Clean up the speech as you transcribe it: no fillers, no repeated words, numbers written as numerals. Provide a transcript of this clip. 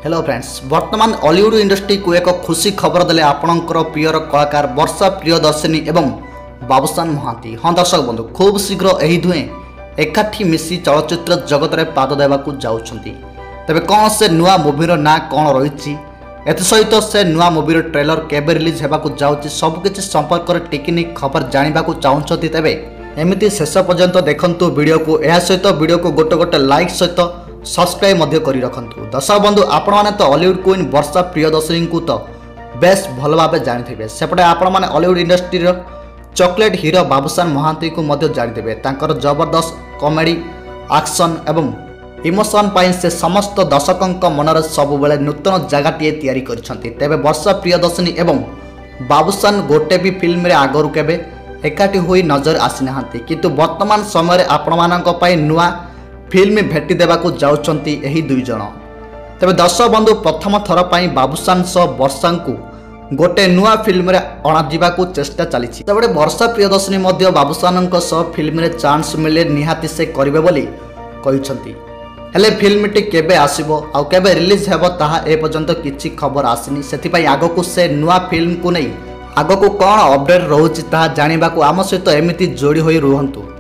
Hello friends वर्तमान Hollywood industry को एक खुशी खबर देले आपणकर प्रियर कलाकार वर्षा प्रियदर्शिनी एवं बाबूसान महांती। हाँ दर्शक बंधु खूब शीघ्र यही दुहें एकाठी मिसी चलचित्र जगत में पाद देवाक जाउछंती। तेबे कौन से नुआ मूवीर ना कौन रही एसहित से नुआ मूवीर ट्रेलर केबे रिलीज होगाक जाउछि सबकिछि संपर्क में टेक्निक खबर जानिबाकू चाहुछंती। तेबे एमिति शेष पर्यंत देखंतु वीडियो को एहा सहित वीडियो को गोटे गोटे लाइक सहित सब्सक्राइब मध्य करी रखंतु। दर्शक बंधु आपण माने तो हॉलीवुड क्वीन वर्षा प्रियदर्शिनी को तो बेस भल भाव जानिथिबे। सेपटे आपण माने हॉलीवुड इंडस्ट्री रो चॉकलेट हीरो बाबूसान महांती को मध्य जानिथिबे। तांकर जबरदस्त कॉमेडी एक्शन एवं इमोशन पाई से समस्त दर्शकंक मनरे सब बेले नूतन जगहटीए तैयारी करिसंती। तेबे वर्षा प्रियदर्शिनी एवं बाबूसान गोटे भी फिल्म रे आगरु केबे एकाठी होई नजर आसी नाहांती, किंतु वर्तमान समय आपण मानक पई नुआ फिल्म भेटी देवाकू जाउछंती एही दुई जण। तेबे दर्शक बंधु प्रथम थर पाई बाबूसान सह वर्षा को गोटे नुआ फिल्म रे अणा जिबाकू चेष्टा चलीछि। तेबे वर्षा प्रियदर्शिनी मध्य बाबूसानक सह फिल्म रे चांस मिले निहाती से करिवे बोली कहिसंती। हेले फिल्म टी केबे आसीबो आ केबे रिलीज हेबो ताहा ए पर्यंत किछि खबर आसीनी। सेति पई आगो से नुआ फिल्म को नै आगो को कोन अपडेट रहउछि ताहा जानिबाकू आम सहित एमिति जोड़ी होई रुहंतु।